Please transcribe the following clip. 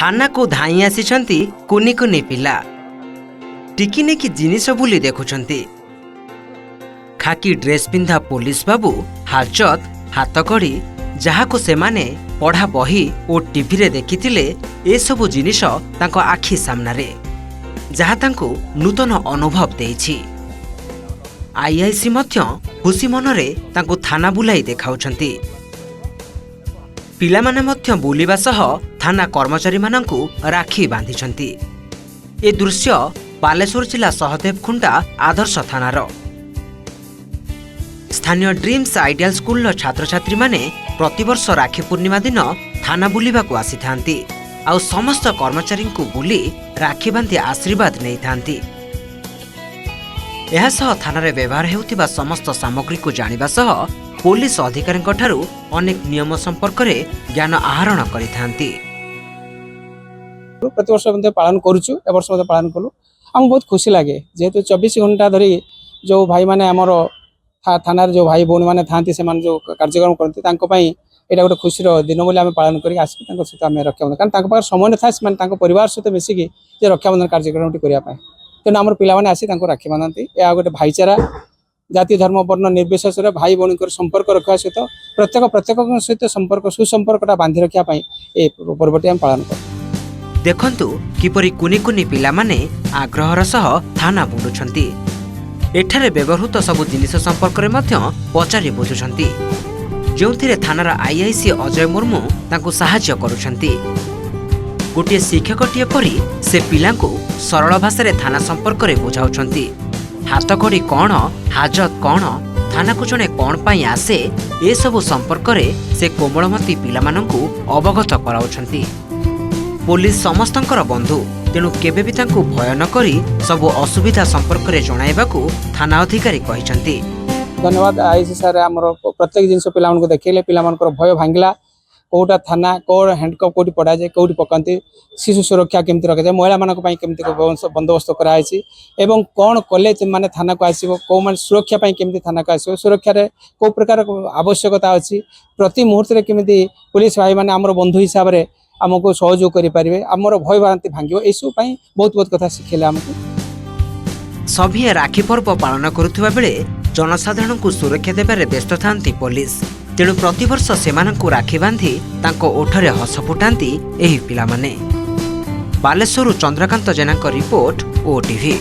थाना को धाई आसी कुनी कुनी पिला टिकी कि जिनिस बुली देखुंती। खाकी ड्रेस पिंधा पुलिस बाबू हाजत हाथकड़ी जहाँ को सेमाने पढ़ा बही और टीवी रे देखिथिले ए सबु जिनिस तांको आखि सामनारे जहाँ तांको नूतन अनुभव देइछि। आईआईसी मध्य खुशी मनरे तांको थाना बुलाई देखाउछंती। पिलामाने मध्य बुलिबा सह थाना कर्मचारी मानंकु राखी बांधिछंती। ए दृश्य बालेश्वर जिला सहदेव खुंडा आदर्श थानार। स्थानीय ड्रीम्स आइडियल स्कूल छात्र छात्री माने प्रतिवर्ष राखी पूर्णिमा दिन थाना बुलिबा को आसी थांती आउ समस्त कर्मचारी को बुली राखी बांधि आशीर्वाद नहीं थांती। यह सह थाना रे व्यवहार हेउतिबा समस्त सामग्री को जानिबा सह पुलिस अधिकारी ठारू अनेक नियम संपर्क रे ज्ञान आहरण करि थांती। प्रति वर्ष पालन करूछु ए वर्ष पालन कलु हम बहुत खुशी लगे जेहेतु 24 घंटा धरी जो भाई माने हमर थाना जो भाई भौणी मैंने था जो कार्यक्रम करते यहाँ गोटे खुशी दिन बोली आम पालन कर सहित आम रक्षाबंधन कारण समय न था परिवार सहित मिसिकी रक्षाबंधन कार्यक्रम करने तेणु आम पाने आसी राखी बांधती। यह गोटे भाईचारा जाति धर्म वर्ण निर्विशेष भाई भौणी संपर्क रखा सहित प्रत्येक सहित संपर्क सुसंपर्कटा बांधि रखापी ये पर्वटी आम पालन कर। देखंतु किपरि कुनी कुनी पिला माने आग्रहर सह थाना बुलुछंती। एठारे व्यवहृत सबु जिनिस संपर्क रे मध्य पचारि बुझुछंती जोंथिरे थानार आईआईसी अजय मुर्मू तांको सहाय्य करूछंती। गोटे शिक्षकटिए परी से पिलांको सरल भाषा रे थाना संपर्क रे बुझाउछंती। हाथकड़ी कौन हाजत कौन थाना को जने कौन पाई आसे ए सबु संपर्क रे से कोमलमती पिला मानंकु अवगत कराउछंती। पुलिस समस्तंकर बंधु तेणु केबे भी तांको भय न करी सब असुविधा संपर्क रे जणाइबाकू थाना अधिकारी कहिसंती। धन्यवाद आईसी सर हमर प्रत्येक जिनस पिला मन को देखैले पिला मन को भय भांगिला कोटा थाना कोड हैंडकप कोटी पड़ा जाए कोटी पकांती शिशु सुरक्षा केमती रखा जाए महिला मानक पई केमती बंदोबस्त कराई एवं कौन कले माने थाना को आसीबो को माने सुरक्षा पई केमती थाना को आसीबो सुरक्षा रे को प्रकार आवश्यकता अछि प्रति मुहूर्त रे केमती पुलिस भाई माने हमर बंधु हिसाब रे आमको सहयोग करें आमर भय भ्रांति भांग यू बहुत बहुत कथा शिखेले आमको। सभी राखी पर्व पालन करुवा बेले जनसाधारण को सुरक्षा देबारे व्यस्त थांती पुलिस तेणु प्रतिवर्ष सेमानंकु राखी बांधि तांको ओठरे हस फुटांती एही पिलामाने। बालेश्वर चंद्रकांत जेना रिपोर्ट ओटीवी।